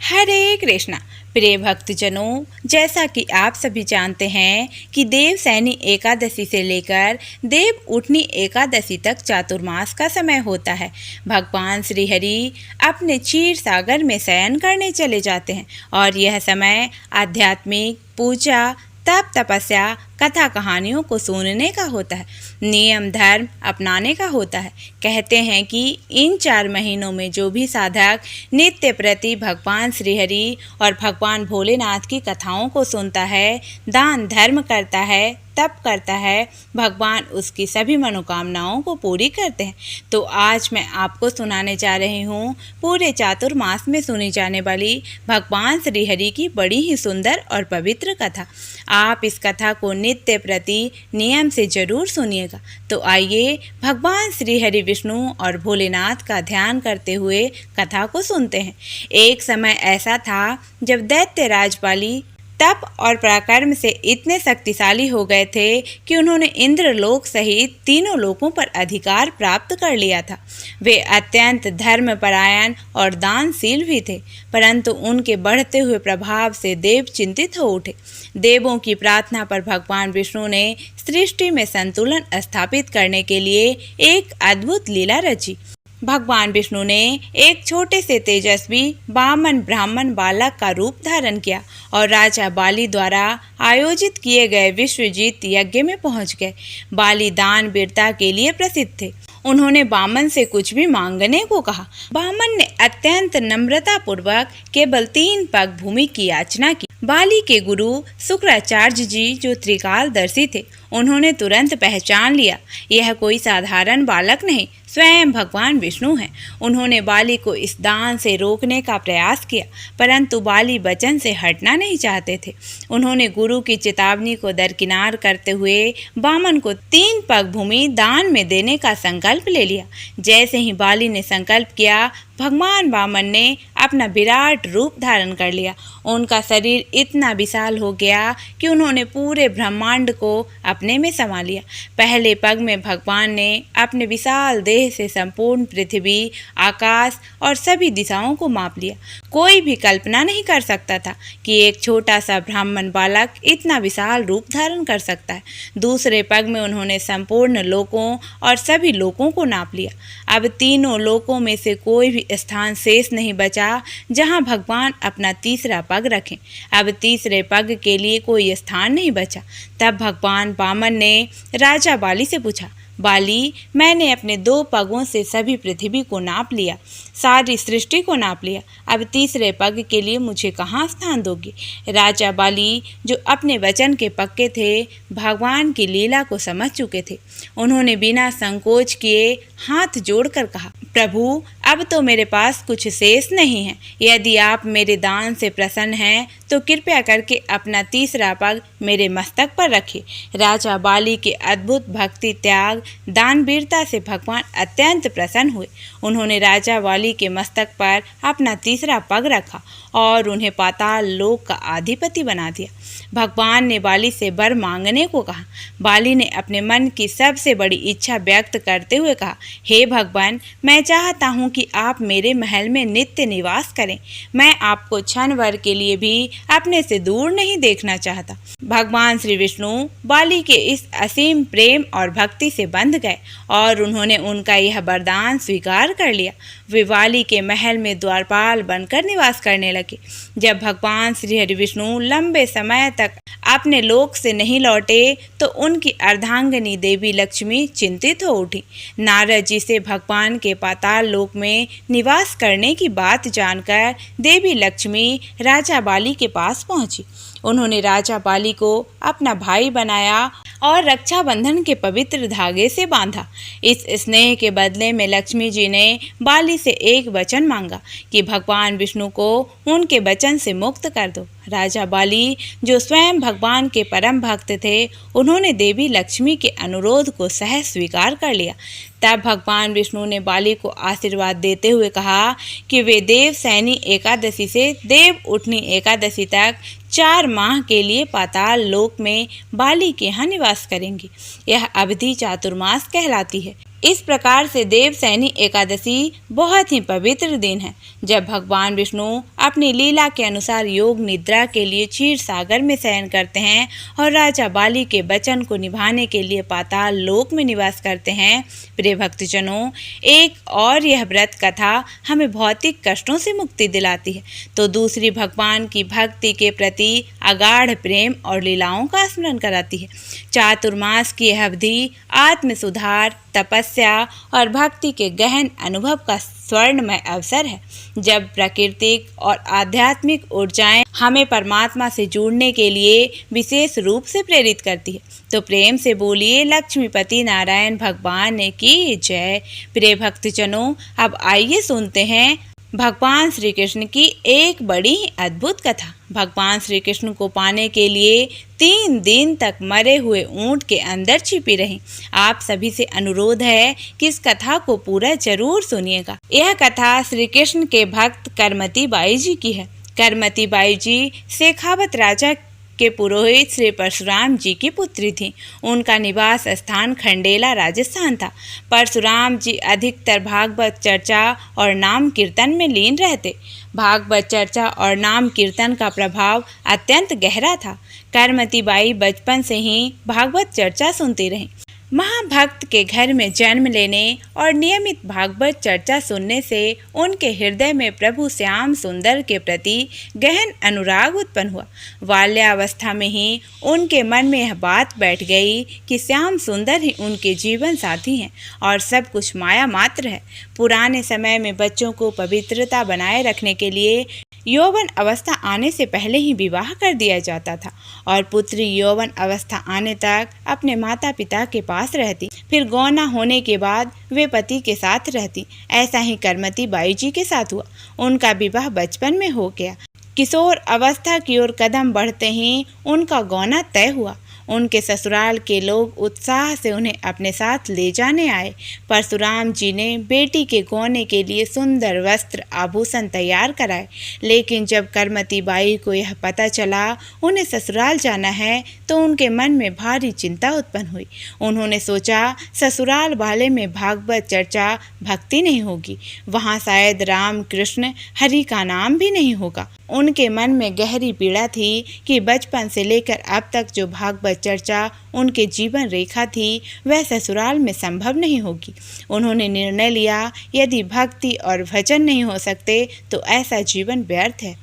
हरे कृष्णा। प्रिय भक्तजनों, जैसा कि आप सभी जानते हैं कि देवसैनी एकादशी से लेकर देव उठनी एकादशी तक चातुर्मास का समय होता है। भगवान श्री हरि अपने क्षीर सागर में शयन करने चले जाते हैं और यह समय आध्यात्मिक पूजा, तप, तपस्या, कथा कहानियों को सुनने का होता है, नियम धर्म अपनाने का होता है। कहते हैं कि इन 4 महीनों में जो भी साधक नित्य प्रति भगवान श्रीहरि और भगवान भोलेनाथ की कथाओं को सुनता है, दान धर्म करता है, तप करता है, भगवान उसकी सभी मनोकामनाओं को पूरी करते हैं। तो आज मैं आपको सुनाने जा रही हूँ पूरे चातुर्मास में सुनी जाने वाली भगवान श्रीहरि की बड़ी ही सुंदर और पवित्र कथा। आप इस कथा को नित्य प्रति नियम से जरूर सुनिएगा। तो आइए भगवान श्री हरि विष्णु और भोलेनाथ का ध्यान करते हुए कथा को सुनते हैं। एक समय ऐसा था जब दैत्यराज बाली तप और पराक्रम से इतने शक्तिशाली हो गए थे कि उन्होंने इंद्रलोक सहित तीनों लोकों पर अधिकार प्राप्त कर लिया था। वे अत्यंत धर्मपरायण और दानशील भी थे, परंतु उनके बढ़ते हुए प्रभाव से देव चिंतित हो उठे। देवों की प्रार्थना पर भगवान विष्णु ने सृष्टि में संतुलन स्थापित करने के लिए एक अद्भुत लीला रची। भगवान विष्णु ने एक छोटे से तेजस्वी बामन ब्राह्मण बालक का रूप धारण किया और राजा बाली द्वारा आयोजित किए गए विश्वजीत यज्ञ में पहुंच गए। बाली दान वीरता के लिए प्रसिद्ध थे। उन्होंने बामन से कुछ भी मांगने को कहा। बामन ने अत्यंत नम्रता पूर्वक केवल 3 पग भूमि की याचना की। बाली के गुरु शुक्राचार्य जी, जो त्रिकालदर्शी थे, उन्होंने तुरंत पहचान लिया यह कोई साधारण बालक नहीं, स्वयं भगवान विष्णु हैं। उन्होंने बाली को इस दान से रोकने का प्रयास किया, परंतु बाली वचन से हटना नहीं चाहते थे। उन्होंने गुरु की चेतावनी को दरकिनार करते हुए बामन को 3 पग भूमि दान में देने का संकल्प ले लिया। जैसे ही बाली ने संकल्प किया, भगवान वामन ने अपना विराट रूप धारण कर लिया। उनका शरीर इतना विशाल हो गया कि उन्होंने पूरे ब्रह्मांड को अपने में समा लिया। पहले पग में भगवान ने अपने विशाल देह से संपूर्ण पृथ्वी, आकाश और सभी दिशाओं को माप लिया। कोई भी कल्पना नहीं कर सकता था कि एक छोटा सा ब्राह्मण बालक इतना विशाल रूप धारण कर सकता है। दूसरे पग में उन्होंने संपूर्ण लोकों और सभी लोकों को नाप लिया। अब तीनों लोकों में से कोई भी स्थान शेष नहीं बचा जहां भगवान अपना तीसरा पग रखें। अब तीसरे पग के लिए कोई स्थान नहीं बचा। तब भगवान वामन ने राजा बाली से पूछा, बाली, मैंने अपने 2 पगों से सभी पृथ्वी को नाप लिया, सारी सृष्टि को नाप लिया। अब तीसरे पग के लिए मुझे कहाँ स्थान दोगे? राजा बाली, जो अपने वचन के पक्के थे, भगवान की लीला को समझ चुके थे, उन्होंने बिना संकोच किए हाथ जोड़कर कहा, प्रभु, अब तो मेरे पास कुछ शेष नहीं है। यदि आप मेरे दान से प्रसन्न हैं तो कृपया करके अपना तीसरा पग मेरे मस्तक पर रखिए। राजा बाली के अद्भुत भक्ति, त्याग, दानवीरता से भगवान अत्यंत प्रसन्न हुए। उन्होंने राजा बाली के मस्तक पर अपना तीसरा पग रखा और उन्हें पाताल लोक का अधिपति बना दिया। भगवान ने बाली से वर मांगने को कहा। बाली ने अपने मन की सबसे बड़ी इच्छा व्यक्त करते हुए कहा, हे भगवान, मैं चाहता हूँ कि आप मेरे महल में नित्य निवास करें। मैं आपको क्षण भर के लिए भी अपने से दूर नहीं देखना चाहता। भगवान श्री विष्णु बाली के इस असीम प्रेम और भक्ति से बंध गए और उन्होंने उनका यह वरदान स्वीकार कर लिया। वे बाली के महल में द्वारपाल बनकर निवास करने लगे। जब भगवान श्री हरि विष्णु लंबे समय तक अपने लोक से नहीं लौटे तो उनकी अर्धांगिनी देवी लक्ष्मी चिंतित हो उठी। नारद जी से भगवान के पाताल लोक में निवास करने की बात जानकर देवी लक्ष्मी राजा बाली के पास पहुंची। उन्होंने राजा बाली को अपना भाई बनाया और रक्षाबंधन के पवित्र धागे से बांधा। इस स्नेह के बदले में लक्ष्मी जी ने बाली से एक वचन मांगा कि भगवान विष्णु को उनके वचन से मुक्त कर दो। राजा बाली, जो स्वयं भगवान के परम भक्त थे, उन्होंने देवी लक्ष्मी के अनुरोध को सहज स्वीकार कर लिया। तब भगवान विष्णु ने बाली को आशीर्वाद देते हुए कहा कि वे देवसैनी एकादशी से देव उठनी एकादशी तक 4 माह के लिए पाताल लोक में बाली के यहाँ निवास करेंगी। यह अवधि चातुर्मास कहलाती है। इस प्रकार से देवसैनी एकादशी बहुत ही पवित्र दिन है, जब भगवान विष्णु अपनी लीला के अनुसार योग निद्रा के लिए क्षीर सागर में शयन करते हैं और राजा बाली के वचन को निभाने के लिए पाताल लोक में निवास करते हैं। प्रिय भक्तजनों, एक और यह व्रत कथा हमें भौतिक कष्टों से मुक्ति दिलाती है, तो दूसरी भगवान की भक्ति के प्रति अगाढ़ प्रेम और लीलाओं का स्मरण कराती है। चातुर्मास की यह अवधि आत्म सुधार, तपस्या और भक्ति के गहन अनुभव का स्वर्णमय अवसर है, जब प्राकृतिक और आध्यात्मिक ऊर्जाएं हमें परमात्मा से जुड़ने के लिए विशेष रूप से प्रेरित करती है। तो प्रेम से बोलिए लक्ष्मीपति नारायण भगवान ने की जय। प्रिय भक्तजनों, अब आइए सुनते हैं भगवान श्री कृष्ण की एक बड़ी अद्भुत कथा। भगवान श्री कृष्ण को पाने के लिए 3 दिन तक मरे हुए ऊंट के अंदर छिपी रहीं। आप सभी से अनुरोध है कि इस कथा को पूरा जरूर सुनिएगा। यह कथा श्री कृष्ण के भक्त करमती बाई जी की है। करमती बाई जी शेखावत राजा के पुरोहित श्री परशुराम जी की पुत्री थी। उनका निवास स्थान खंडेला राजस्थान था। परशुराम जी अधिकतर भागवत चर्चा और नाम कीर्तन में लीन रहते। भागवत चर्चा और नाम कीर्तन का प्रभाव अत्यंत गहरा था। करमती बाई बचपन से ही भागवत चर्चा सुनती रहीं। महाभक्त के घर में जन्म लेने और नियमित भागवत चर्चा सुनने से उनके हृदय में प्रभु श्याम सुंदर के प्रति गहन अनुराग उत्पन्न हुआ। बाल्यावस्था में ही उनके मन में यह बात बैठ गई कि श्याम सुंदर ही उनके जीवन साथी हैं और सब कुछ माया मात्र है। पुराने समय में बच्चों को पवित्रता बनाए रखने के लिए यौवन अवस्था आने से पहले ही विवाह कर दिया जाता था और पुत्री यौवन अवस्था आने तक अपने माता पिता के पास रहती, फिर गौना होने के बाद वे पति के साथ रहती। ऐसा ही करमती बाई जी के साथ हुआ। उनका विवाह बचपन में हो गया। किशोर अवस्था की ओर कदम बढ़ते ही उनका गौना तय हुआ। उनके ससुराल के लोग उत्साह से उन्हें अपने साथ ले जाने आए। परशुराम जी ने बेटी के गौने के लिए सुंदर वस्त्र आभूषण तैयार कराए, लेकिन जब करमती बाई को यह पता चला उन्हें ससुराल जाना है तो उनके मन में भारी चिंता उत्पन्न हुई। उन्होंने सोचा ससुराल वाले में भागवत चर्चा भक्ति नहीं होगी, वहाँ शायद राम कृष्ण हरि का नाम भी नहीं होगा। उनके मन में गहरी पीड़ा थी कि बचपन से लेकर अब तक जो भागवत चर्चा उनके जीवन रेखा थी वह ससुराल में संभव नहीं होगी। उन्होंने निर्णय लिया यदि भक्ति और भजन नहीं हो सकते तो ऐसा जीवन व्यर्थ है।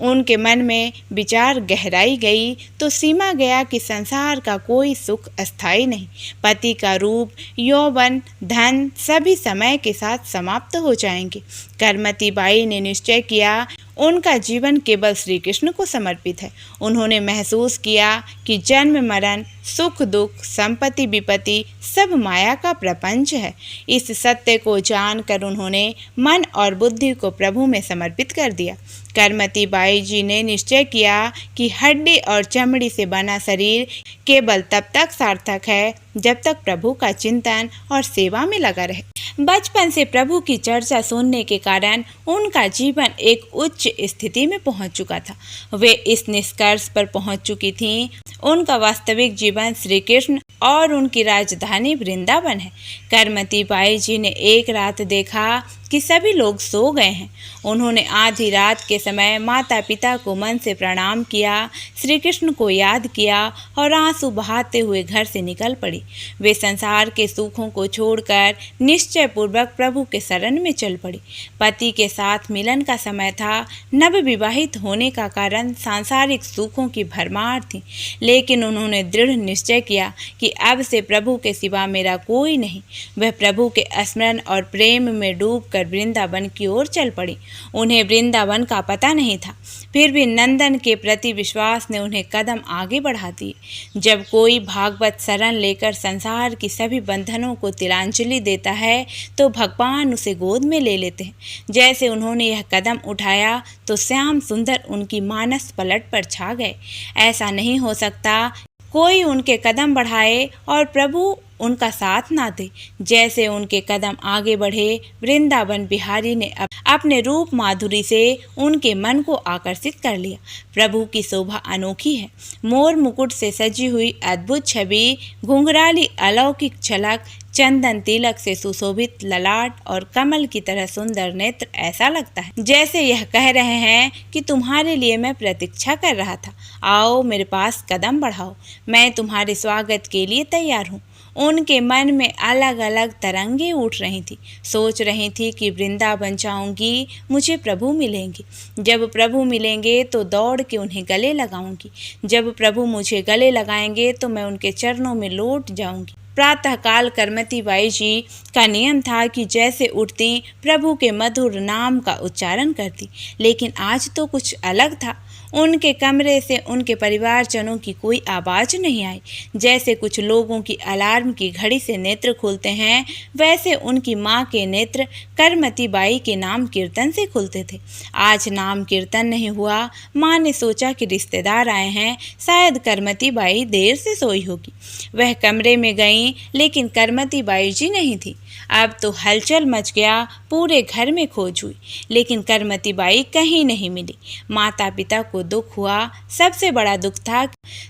उनके मन में विचार गहराई गई तो सीमा गया कि संसार का कोई सुख अस्थायी नहीं। पति का रूप, यौवन, धन सभी समय के साथ समाप्त हो जाएंगे। करमती बाई ने निश्चय किया उनका जीवन केवल श्री कृष्ण को समर्पित है। उन्होंने महसूस किया कि जन्म मरण, सुख दुख, संपत्ति विपत्ति सब माया का प्रपंच है। इस सत्य को जानकर उन्होंने मन और बुद्धि को प्रभु में समर्पित कर दिया। करमती बाई जी ने निश्चय किया कि हड्डी और चमड़ी से बना शरीर केवल तब तक सार्थक है जब तक प्रभु का चिंतन और सेवा में लगा रहे। बचपन से प्रभु की चर्चा सुनने के कारण उनका जीवन एक उच्च स्थिति में पहुंच चुका था। वे इस निष्कर्ष पर पहुंच चुकी थीं उनका वास्तविक जीवन श्री कृष्ण और उनकी राजधानी वृंदावन है। करमती बाई जी ने एक रात देखा कि सभी लोग सो गए हैं। उन्होंने आधी रात के समय माता पिता को मन से प्रणाम किया, श्री कृष्ण को याद किया और आंसू बहाते हुए घर से निकल पड़ी। वे संसार के सुखों को छोड़कर निश्चय पूर्वक प्रभु के शरण में चल पड़ी। पति के साथ मिलन का समय था। नवविवाहित होने का कारण सांसारिक सुखों की भरमार थी, लेकिन उन्होंने दृढ़ निश्चय किया कि अब से प्रभु के सिवा मेरा कोई नहीं। वह प्रभु के स्मरण और प्रेम में डूबकर वृंदावन की ओर चल पड़ी। उन्हें वृंदावन का पता नहीं था, फिर भी नंदन के प्रति विश्वास ने उन्हें कदम आगे बढ़ा दिए। जब कोई भागवत शरण लेकर संसार की सभी बंधनों को तिलांजलि देता है तो भगवान उसे गोद में ले लेते हैं। जैसे उन्होंने यह कदम उठाया तो श्याम सुंदर उनकी मानस पलट पर छा गए। ऐसा नहीं हो सकता कोई उनके कदम बढ़ाए और प्रभु उनका साथ ना दे। जैसे उनके कदम आगे बढ़े, वृंदावन बिहारी ने अपने रूप माधुरी से उनके मन को आकर्षित कर लिया। प्रभु की शोभा अनोखी है। मोर मुकुट से सजी हुई अद्भुत छवि, घुंघराली अलौकिक झलक, चंदन तिलक से सुशोभित ललाट और कमल की तरह सुंदर नेत्र, ऐसा लगता है जैसे यह कह रहे हैं कि तुम्हारे लिए मैं प्रतीक्षा कर रहा था। आओ मेरे पास कदम बढ़ाओ, मैं तुम्हारे स्वागत के लिए तैयार हूँ। उनके मन में अलग अलग तरंगे उठ रही थी। सोच रही थी कि वृंदावन जाऊंगी, मुझे प्रभु मिलेंगे। जब प्रभु मिलेंगे तो दौड़ के उन्हें गले लगाऊंगी। जब प्रभु मुझे गले लगाएंगे तो मैं उनके चरणों में लौट जाऊंगी। प्रातःकाल करमती बाई जी का नियम था कि जैसे उठती प्रभु के मधुर नाम का उच्चारण करती, लेकिन आज तो कुछ अलग था। उनके कमरे से उनके परिवारजनों की कोई आवाज़ नहीं आई। जैसे कुछ लोगों की अलार्म की घड़ी से नेत्र खुलते हैं, वैसे उनकी माँ के नेत्र करमती बाई के नाम कीर्तन से खुलते थे। आज नाम कीर्तन नहीं हुआ। माँ ने सोचा कि रिश्तेदार आए हैं, शायद करमती बाई देर से सोई होगी। वह कमरे में गईं, लेकिन करमती बाई जी नहीं थी। अब तो हलचल मच गया, पूरे घर में खोज हुई, लेकिन करमती बाई कहीं नहीं मिली। माता पिता को दुख हुआ। सबसे बड़ा दुख था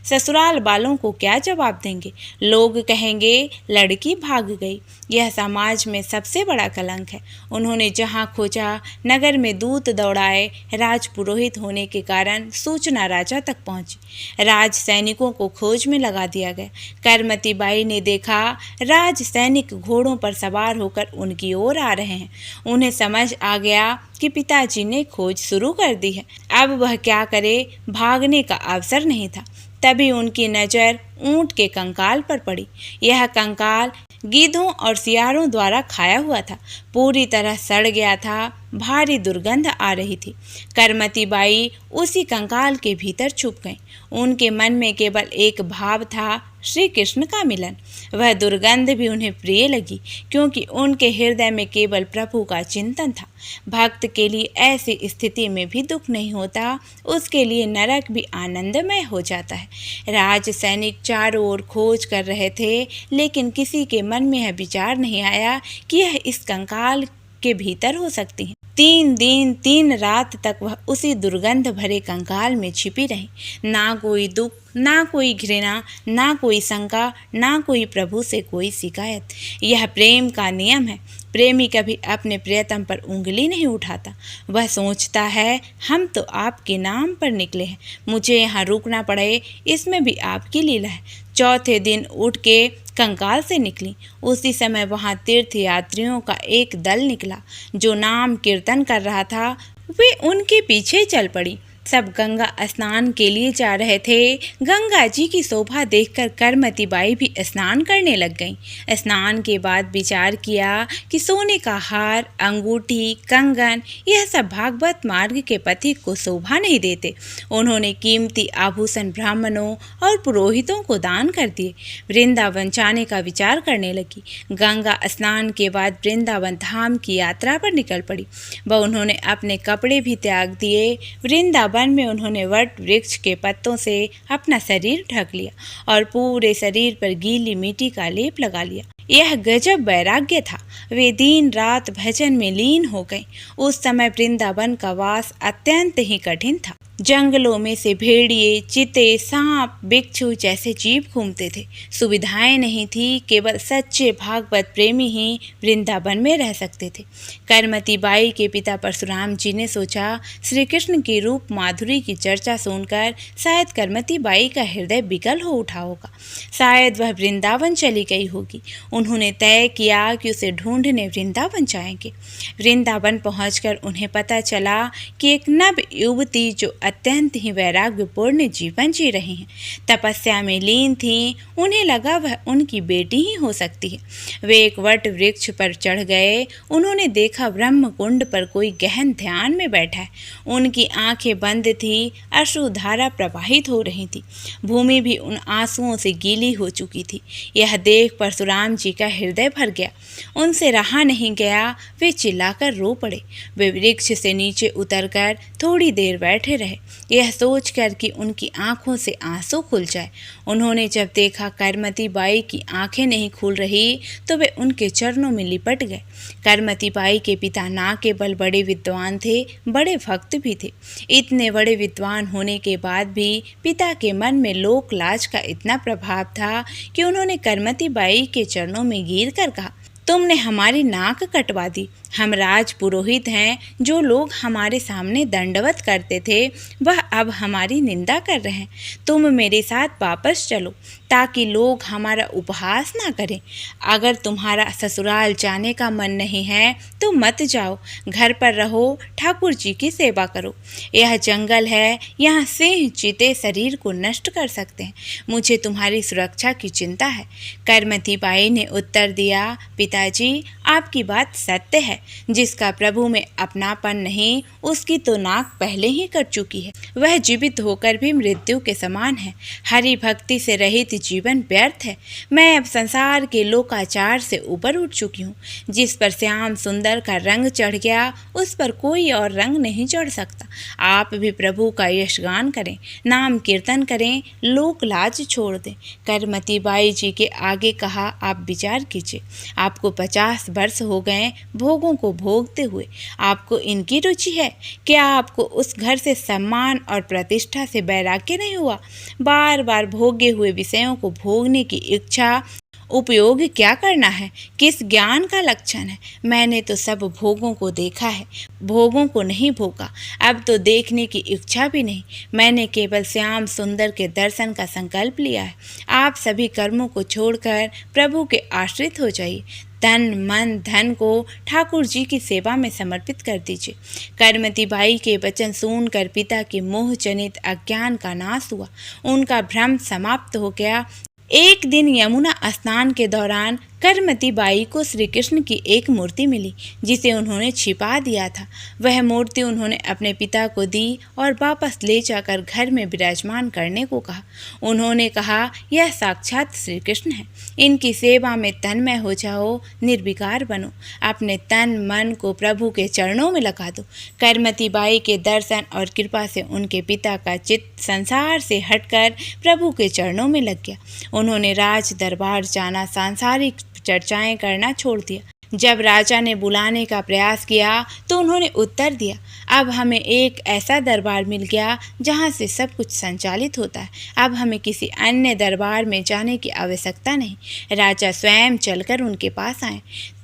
ससुराल वालों को क्या जवाब देंगे। लोग कहेंगे लड़की भाग गई। यह समाज में सबसे बड़ा कलंक है। उन्होंने जहाँ खोजा, नगर में दूत दौड़ाए। राज पुरोहित होने के कारण सूचना राजा तक पहुंची। राज सैनिकों को खोज में लगा दिया गया। करमती बाई ने देखा राज सैनिक घोड़ों पर सवार होकर उनकी ओर आ रहे हैं। उन्हें समझ आ गया कि पिताजी ने खोज शुरू कर दी है। अब वह क्या करे, भागने का अवसर नहीं था। तभी उनकी नज़र ऊंट के कंकाल पर पड़ी। यह कंकाल गीधों और सियारों द्वारा खाया हुआ था, पूरी तरह सड़ गया था। भारी दुर्गंध आ रही थी। करमती बाई उसी कंकाल के भीतर छुप गईं। उनके मन में केवल एक भाव था, श्री कृष्ण का मिलन। वह दुर्गंध भी उन्हें प्रिय लगी, क्योंकि उनके हृदय में केवल प्रभु का चिंतन था। भक्त के लिए ऐसी स्थिति में भी दुख नहीं होता, उसके लिए नरक भी आनंदमय हो जाता है। राज सैनिक चारों ओर खोज कर रहे थे, लेकिन किसी के मन में यह विचार नहीं आया कि यह इस कंकाल के भीतर हो सकती है। 3 दिन 3 रात तक वह उसी दुर्गंध भरे कंकाल में छिपी रही। ना कोई दुख, ना कोई घृणा, ना कोई शंका, ना कोई प्रभु से कोई शिकायत। यह प्रेम का नियम है। प्रेमी कभी अपने प्रियतम पर उंगली नहीं उठाता। वह सोचता है, हम तो आपके नाम पर निकले हैं, मुझे यहाँ रुकना पड़े, इसमें भी आपकी लीला है। चौथे दिन उठ के कंकाल से निकली। उसी समय वहाँ तीर्थ यात्रियों का एक दल निकला, जो नाम कीर्तन कर रहा था। वे उनके पीछे चल पड़ी। सब गंगा स्नान के लिए जा रहे थे। गंगा जी की शोभा देखकर करमती बाई भी स्नान करने लग गईं। स्नान के बाद विचार किया कि सोने का हार, अंगूठी, कंगन, यह सब भागवत मार्ग के पथिक को शोभा नहीं देते। उन्होंने कीमती आभूषण ब्राह्मणों और पुरोहितों को दान कर दिए। वृंदावन जाने का विचार करने लगी। गंगा स्नान के बाद वृंदावन धाम की यात्रा पर निकल पड़ी। वह उन्होंने अपने कपड़े भी त्याग दिए। वृंदावन में उन्होंने वट वृक्ष के पत्तों से अपना शरीर ढक लिया और पूरे शरीर पर गीली मिट्टी का लेप लगा लिया। यह गजब वैराग्य था। वे दिन रात भजन में लीन हो गए। उस समय वृंदावन का वास अत्यंत ही कठिन था। जंगलों में से भेड़िए, चीते, सांप, बिच्छू जैसे जीव घूमते थे। सुविधाएं नहीं थी। केवल सच्चे भागवत प्रेमी ही वृंदावन में रह सकते थे। करमती बाई के पिता परशुराम जी ने सोचा, श्री कृष्ण की रूप माधुरी की चर्चा सुनकर शायद करमती बाई का हृदय विकल हो उठा होगा। शायद वह वृंदावन चली गई होगी। उन्होंने तय किया कि उसे ढूंढने वृंदावन जाएंगे। वृंदावन पहुंचकर उन्हें पता चला कि एक नव युवती जो अत्यंत ही वैराग्यपूर्ण जीवन जी रही हैं, तपस्या में लीन थीं। उन्हें लगा वह उनकी बेटी ही हो सकती है। वे एक वट वृक्ष पर चढ़ गए। उन्होंने देखा ब्रह्म कुंड पर कोई गहन ध्यान में बैठा है। उनकी आंखें बंद थी। अश्रुधारा प्रवाहित हो रही थी। भूमि भी उन आंसुओं से गीली हो चुकी थी। यह देख परशुराम जी का हृदय भर गया। उनसे रहा नहीं गया। वे चिल्लाकर रो पड़े। वे वृक्ष से नीचे उतरकर थोड़ी देर बैठे रहे। रहे, यह सोचकर कि उनकी आंखों से आंसू खुल जाए। उन्होंने जब देखा करमती बाई की आंखें नहीं खुल रही तो वे उनके चरणों में लिपट गए। करमती बाई के पिता ना केवल बड़े विद्वान थे, बड़े भक्त भी थे। इतने बड़े विद्वान होने के बाद भी पिता के मन में लोक लाज का इतना प्रभाव था कि उन्होंने करमती बाई के चरणों में गिर कर कहा, तुमने हमारी नाक कटवा दी। हम राज पुरोहित हैं। जो लोग हमारे सामने दंडवत करते थे वह अब हमारी निंदा कर रहे हैं। तुम मेरे साथ वापस चलो ताकि लोग हमारा उपहास ना करें। अगर तुम्हारा ससुराल जाने का मन नहीं है तो मत जाओ, घर पर रहो, ठाकुर जी की सेवा करो। यह जंगल है, यहाँ सिंह चीते शरीर को नष्ट कर सकते हैं। मुझे तुम्हारी सुरक्षा की चिंता है। करमती बाई ने उत्तर दिया, पिताजी आपकी बात सत्य है। जिसका प्रभु में अपनापन नहीं उसकी तो नाक पहले ही कट चुकी है। वह जीवित होकर भी मृत्यु के समान है। हरि भक्ति से रहित जीवन व्यर्थ है। मैं अब संसार के लोकाचार से ऊपर उठ चुकी हूँ। जिस पर श्याम सुंदर का रंग चढ़ गया उस पर कोई और रंग नहीं चढ़ सकता। आप भी प्रभु का यशगान करें, नाम कीर्तन करें, लोक लाज छोड़ दें। करमती बाई जी के आगे कहा, आप विचार कीजिए, आपको 50 वर्ष हो गए भोगों को भोगते हुए। आपको इनकी रुचि है? क्या आपको उस घर से सम्मान और प्रतिष्ठा से वैराग्य नहीं हुआ? बार बार भोगे हुए विषयों को भोगने की इच्छा उपयोग क्या करना है? किस ज्ञान का लक्षण है? मैंने तो सब भोगों को देखा है, भोगों को नहीं भोगा। अब तो देखने की इच्छा भी नहीं। मैंने केवल श्याम सुंदर के दर्शन का संकल्प लिया है। आप सभी कर्मों को छोड़कर प्रभु के आश्रित हो जाइए। तन मन धन को ठाकुर जी की सेवा में समर्पित कर दीजिए। करमती बाई के वचन सुनकर पिता के मोह जनित अज्ञान का नाश हुआ। उनका भ्रम समाप्त हो गया। एक दिन यमुना स्नान के दौरान करमती बाई को श्री कृष्ण की एक मूर्ति मिली जिसे उन्होंने छिपा दिया था। वह मूर्ति उन्होंने अपने पिता को दी और वापस ले जाकर घर में विराजमान करने को कहा। उन्होंने कहा, यह साक्षात श्री कृष्ण है। इनकी सेवा में तन्मय हो जाओ, निर्विकार बनो, अपने तन मन को प्रभु के चरणों में लगा दो। करमती बाई के दर्शन और कृपा से उनके पिता का चित्त संसार से हटकर प्रभु के चरणों में लग गया। उन्होंने राज दरबार जाना, सांसारिक चर्चाएं करना छोड़ दिया। जब राजा ने बुलाने का प्रयास किया तो उन्होंने उत्तर दिया, अब हमें एक ऐसा दरबार मिल गया जहां से सब कुछ संचालित होता है। अब हमें किसी अन्य दरबार में जाने की आवश्यकता नहीं। राजा स्वयं चलकर उनके पास आए।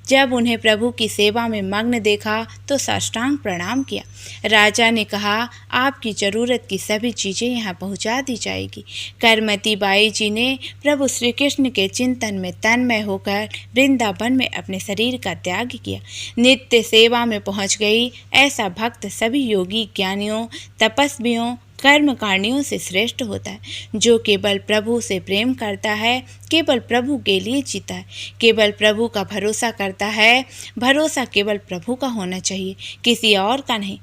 जब उन्हें प्रभु की सेवा में मग्न देखा तो साष्टांग प्रणाम किया। राजा ने कहा, आपकी ज़रूरत की सभी चीज़ें यहाँ पहुँचा दी जाएगी। करमती बाई जी ने प्रभु श्री कृष्ण के चिंतन में तन्मय होकर वृंदावन में अपने शरीर का त्याग किया। नित्य सेवा में पहुँच गई। ऐसा भक्त सभी योगी ज्ञानियों, तपस्वियों, कर्मकांडियों से श्रेष्ठ होता है। जो केवल प्रभु से प्रेम करता है, केवल प्रभु के लिए जीता है, केवल प्रभु का भरोसा करता है। भरोसा केवल प्रभु का होना चाहिए, किसी और का नहीं।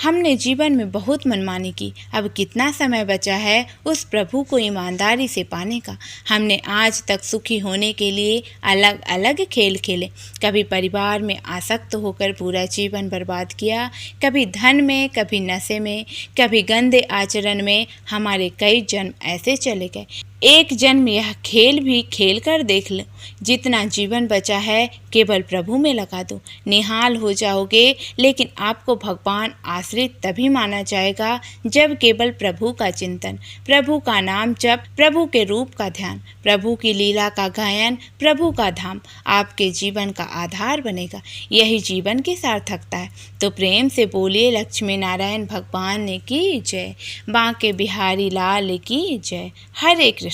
हमने जीवन में बहुत मनमानी की, अब कितना समय बचा है उस प्रभु को ईमानदारी से पाने का। हमने आज तक सुखी होने के लिए अलग अलग खेल खेले। कभी परिवार में आसक्त होकर पूरा जीवन बर्बाद किया, कभी धन में, कभी नशे में, कभी गंदे आचरण में। हमारे कई जन्म ऐसे चले गए। एक जन्म यह खेल भी खेल कर देख लो। जितना जीवन बचा है केवल प्रभु में लगा दो, निहाल हो जाओगे। लेकिन आपको भगवान आश्रित तभी माना जाएगा जब केवल प्रभु का चिंतन, प्रभु का नाम जप, प्रभु के रूप का ध्यान, प्रभु की लीला का गायन, प्रभु का धाम आपके जीवन का आधार बनेगा। यही जीवन की सार्थकता है। तो प्रेम से बोलिए, लक्ष्मी नारायण भगवान ने की जय, बांके बिहारी लाल की जय। हरे कृष्ण।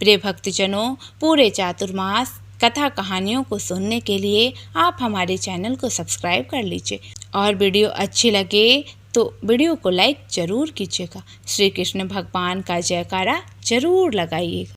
प्रिय भक्तजनों, पूरे चातुर्मास कथा कहानियों को सुनने के लिए आप हमारे चैनल को सब्सक्राइब कर लीजिए और वीडियो अच्छी लगे तो वीडियो को लाइक जरूर कीजिएगा। श्री कृष्ण भगवान का जयकारा जरूर लगाइएगा।